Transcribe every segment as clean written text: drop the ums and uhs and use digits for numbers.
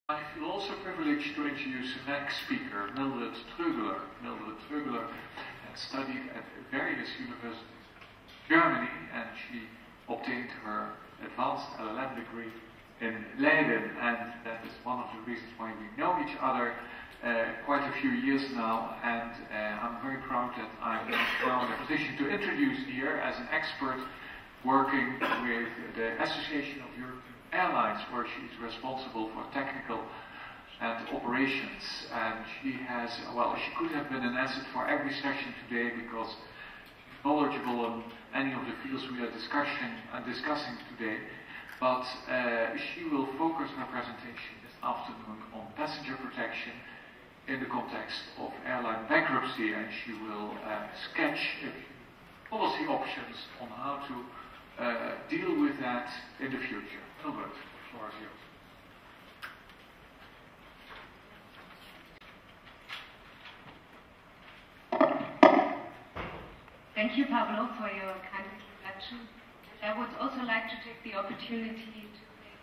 I feel also privileged to introduce the next speaker, Mildred Trögeler. Mildred Trögeler had studied at various universities in Germany, and she obtained her advanced LLM degree in Leiden, and that is one of the reasons why we know each other quite a few years now, and I'm very proud that I'm now in a position to introduce here as an expert working with the Association of European Airlines, where she's responsible for technical and operations. And she has, well, she could have been an asset for every session today because she's knowledgeable in any of the fields we are discussing today. But she will focus her presentation this afternoon on passenger protection in the context of airline bankruptcy, and she will sketch policy options on how to deal with that in the future. Mildred, the floor is yours. Thank you, Pablo, for your kind introduction. I would also like to take the opportunity to thank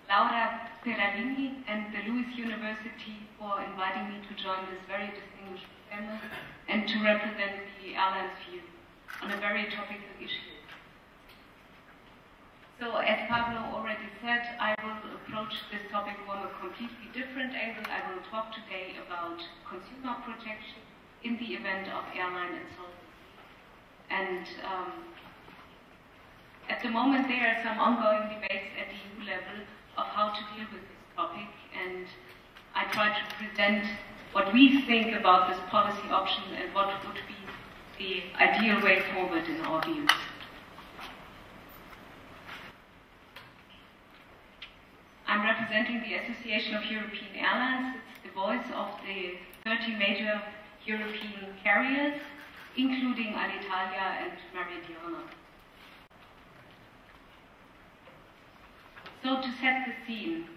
Studio Pierallini and the Lewis University for inviting me to join this very distinguished panel and to represent the airline's view on a very topical issue. So, as Pablo already said, I will approach this topic from a completely different angle. I will talk today about consumer protection in the event of airline insolvency. And at the moment, there are some ongoing debates at the EU level of how to deal with this topic, and I try to present what we think about this policy option and what would be the ideal way forward in our views. I'm representing the Association of European Airlines. It's the voice of the 30 major European carriers, including Alitalia and Meridiana. So, to set the scene,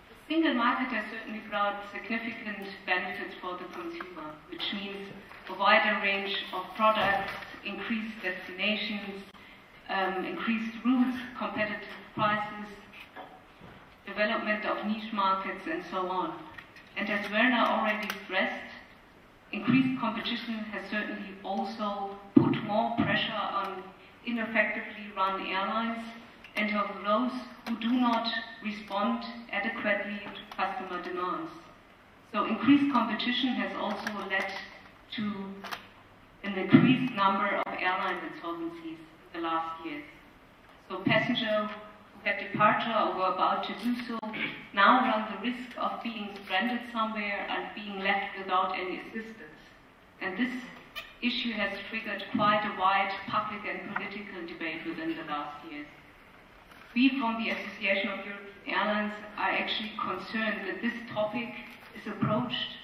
the single market has certainly brought significant benefits for the consumer, which means a wider range of products, increased destinations, increased routes, competitive prices, development of niche markets, and so on. And as Werner already stressed, increased competition has certainly also put more pressure on ineffectively run airlines and of those who do not respond adequately to customer demands. So increased competition has also led to an increased number of airline insolvencies in the last years. So passengers at departure or were about to do so now run the risk of being stranded somewhere and being left without any assistance. And this issue has triggered quite a wide public and political debate within the last years. We from the Association of European Airlines are actually concerned that this topic is approached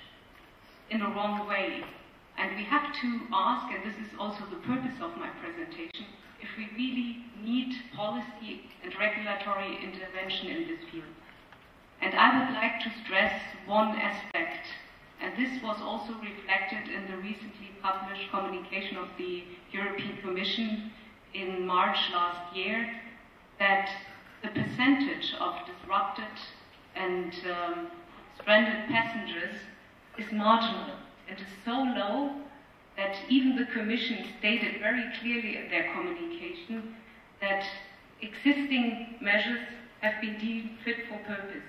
in a wrong way. And we have to ask, and this is also the purpose of my presentation, if we really need policy and regulatory intervention in this field. And I would like to stress one aspect, and this was also reflected in the recently published communication of the European Commission in March last year, that the percentage of disrupted and stranded passengers is marginal and is so low that even the Commission stated very clearly in their communication that existing measures have been deemed fit for purpose.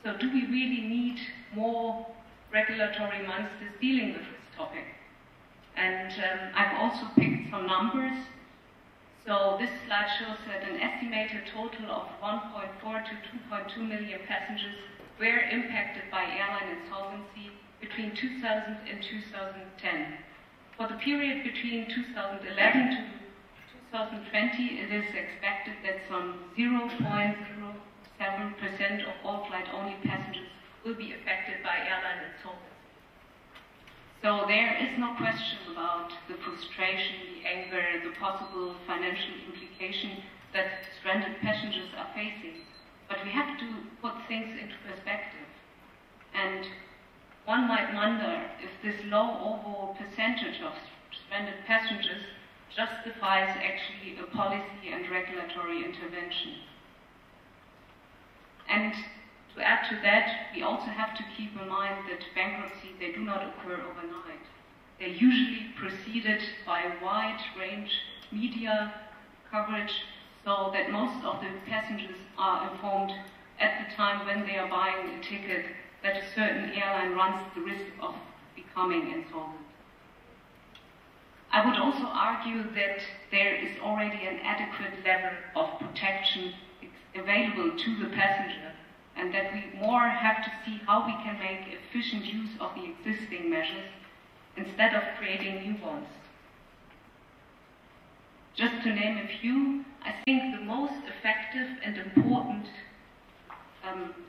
So do we really need more regulatory monsters dealing with this topic? And I've also picked some numbers. So this slide shows that an estimated total of 1.4 to 2.2 million passengers were impacted by airline insolvency between 2000 and 2010. For the period between 2011 to 2020, it is expected that some 0.07% of all flight-only passengers will be affected by airline insolvency. So there is no question about the frustration, the anger, the possible financial implication that stranded passengers are facing. But we have to put things into perspective. And one might wonder if this low overall percentage of stranded passengers justifies actually a policy and regulatory intervention. And to that, we also have to keep in mind that bankruptcy, they do not occur overnight. They're usually preceded by a wide range media coverage, so that most of the passengers are informed at the time when they are buying a ticket that a certain airline runs the risk of becoming insolvent. I would also argue that there is already an adequate level of protection available to the passenger, and that we more have to see how we can make efficient use of the existing measures instead of creating new ones. Just to name a few, I think the most effective and important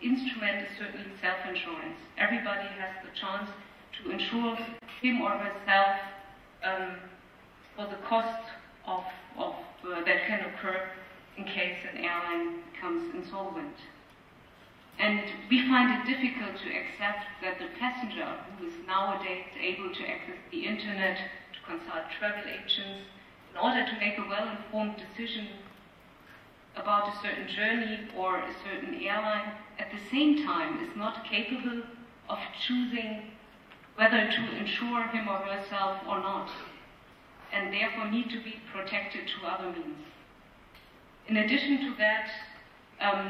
instrument is certainly self-insurance. Everybody has the chance to insure him or herself for the cost of that can occur in case an airline becomes insolvent. And we find it difficult to accept that the passenger who is nowadays able to access the internet, to consult travel agents, in order to make a well-informed decision about a certain journey or a certain airline, at the same time is not capable of choosing whether to insure him or herself or not, and therefore need to be protected through other means. In addition to that,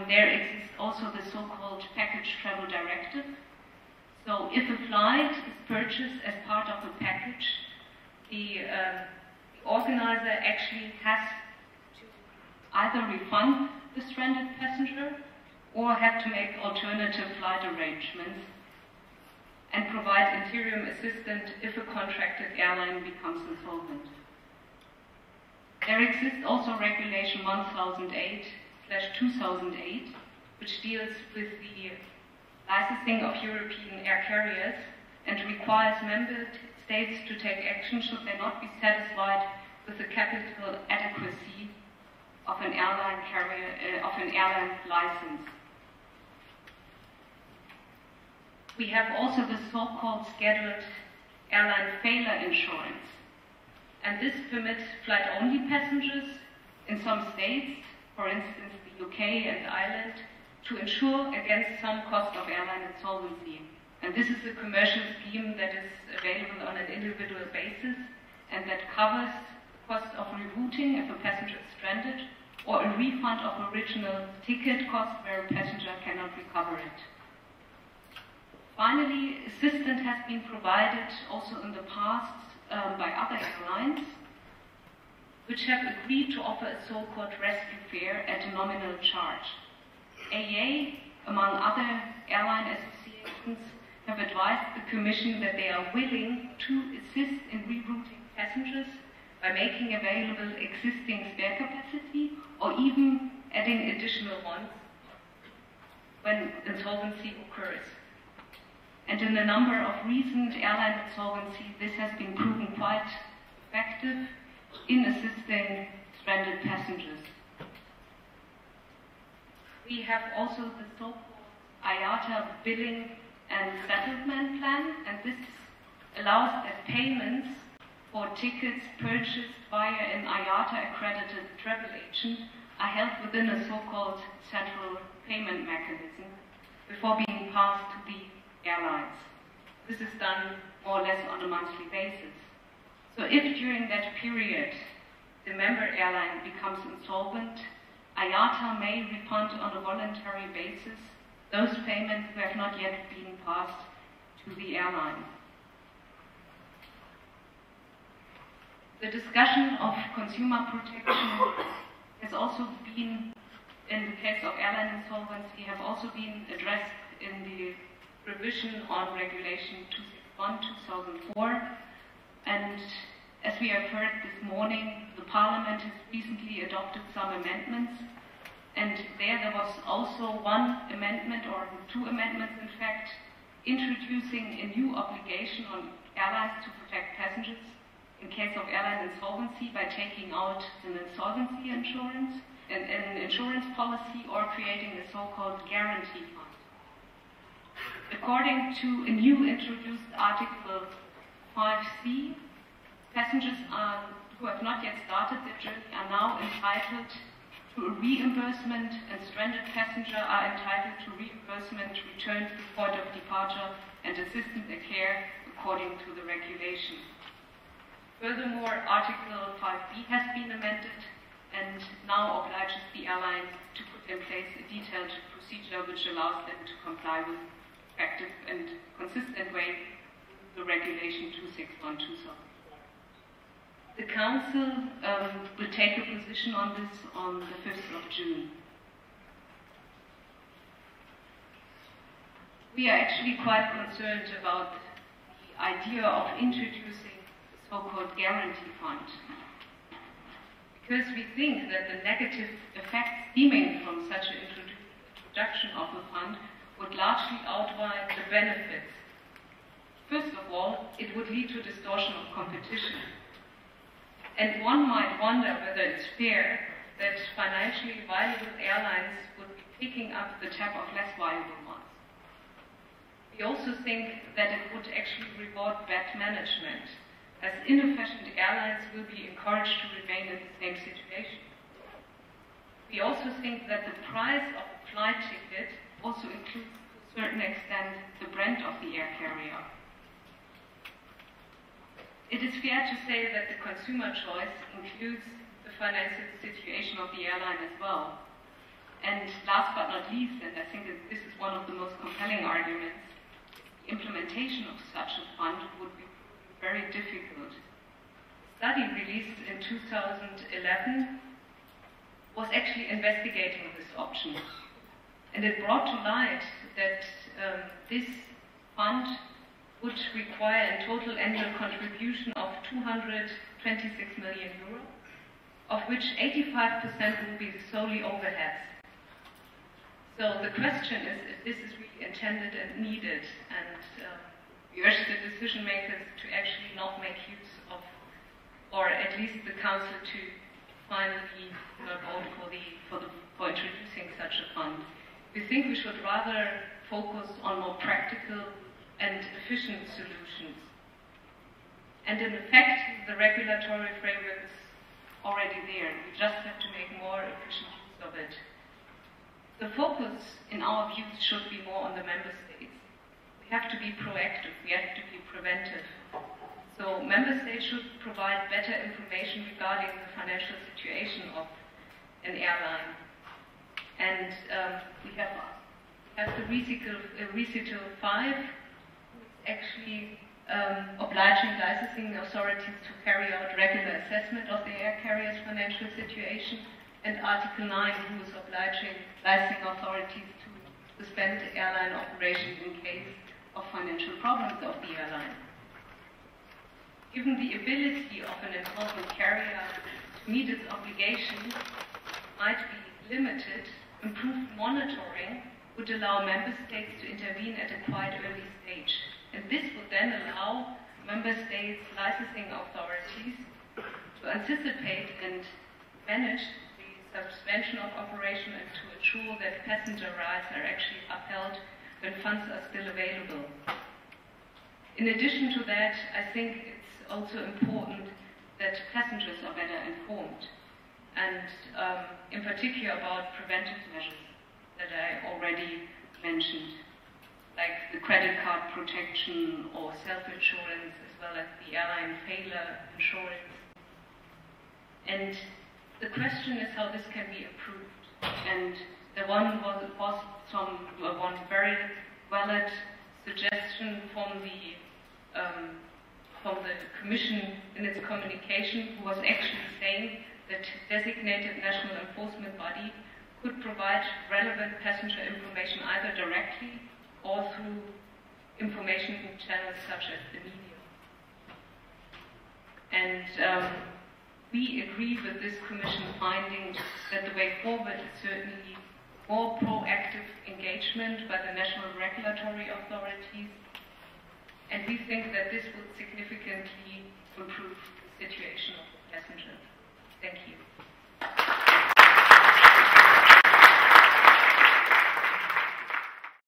there exists also the so-called package travel directive. So if a flight is purchased as part of a package, the organizer actually has to either refund the stranded passenger or have to make alternative flight arrangements and provide interim assistance if a contracted airline becomes insolvent. There exists also Regulation 1008/2008, which deals with the licensing of European air carriers and requires member states to take action should they not be satisfied with the capital adequacy of an airline carrier, of an airline license. We have also the so-called scheduled airline failure insurance, and this permits flight-only passengers in some states, for instance the UK and Ireland, to insure against some cost of airline insolvency. And this is a commercial scheme that is available on an individual basis and that covers the cost of rerouting if a passenger is stranded, or a refund of original ticket cost where a passenger cannot recover it. Finally, assistance has been provided also in the past by other airlines, which have agreed to offer a so-called rescue fare at a nominal charge. AA, among other airline associations, have advised the Commission that they are willing to assist in rerouting passengers by making available existing spare capacity or even adding additional ones when insolvency occurs. And in a number of recent airline insolvencies, this has been proven quite effective in assisting stranded passengers. We have also the so-called IATA billing and settlement plan, and this allows that payments for tickets purchased via an IATA-accredited travel agent are held within a so-called central payment mechanism before being passed to the airlines. This is done more or less on a monthly basis. So if during that period the member airline becomes insolvent, IATA may refund on a voluntary basis those payments who have not yet been passed to the airline. The discussion of consumer protection has also been, in the case of airline insolvency, have also been addressed in the revision on Regulation 261/2004, and as we have heard this morning, the Parliament has recently adopted some amendments, and there was also one amendment, or two amendments in fact, introducing a new obligation on airlines to protect passengers in case of airline insolvency by taking out an insolvency insurance, an insurance policy, or creating a so-called guarantee fund. According to a new introduced Article 5C, passengers who have not yet started their journey are now entitled to a reimbursement, and stranded passengers are entitled to reimbursement, return to the point of departure, and assistance and care according to the regulation. Furthermore, Article 5b has been amended and now obliges the airlines to put in place a detailed procedure which allows them to comply with effective and consistent way with the regulation 261/2000. The Council will take a position on this on the 5th of June. We are actually quite concerned about the idea of introducing the so-called guarantee fund, because we think that the negative effects stemming from such an introduction of the fund would largely outweigh the benefits. First of all, it would lead to distortion of competition. And one might wonder whether it's fair that financially viable airlines would be picking up the tab of less viable ones. We also think that it would actually reward bad management, as inefficient airlines will be encouraged to remain in the same situation. We also think that the price of a flight ticket also includes, to a certain extent, the brand of the air carrier. It is fair to say that the consumer choice includes the financial situation of the airline as well. And last but not least, and I think that this is one of the most compelling arguments, the implementation of such a fund would be very difficult. A study released in 2011 was actually investigating this option. And it brought to light that this fund would require a total annual contribution of 226 million euros, of which 85% will be solely overheads. So the question is if this is really intended and needed, and we urge the decision makers to actually not make use of, or at least the Council to finally vote for introducing such a fund. We think we should rather focus on more practical and efficient solutions. And in effect, the regulatory framework is already there. We just have to make more efficient use of it. The focus, in our views, should be more on the member states. We have to be proactive, we have to be preventive. So member states should provide better information regarding the financial situation of an airline. And we have the recital 5, actually obliging licensing authorities to carry out regular assessment of the air carrier's financial situation, and Article 9, who is obliging licensing authorities to suspend airline operations in case of financial problems of the airline. Given the ability of an insolvent carrier to meet its obligations might be limited, improved monitoring would allow member states to intervene at a quite early stage. And this would then allow member states' licensing authorities to anticipate and manage the suspension of operation and to ensure that passenger rights are actually upheld when funds are still available. In addition to that, I think it's also important that passengers are better informed, and in particular about preventive measures that I already mentioned, like the credit card protection or self-insurance, as well as the airline failure insurance. And the question is how this can be improved. And the one one very valid suggestion from the Commission in its communication, who was actually saying that designated national enforcement body could provide relevant passenger information either directly or through information channels such as the media. And we agree with this Commission finding that the way forward is certainly more proactive engagement by the national regulatory authorities, and we think that this would significantly improve the situation of the passengers. Thank you.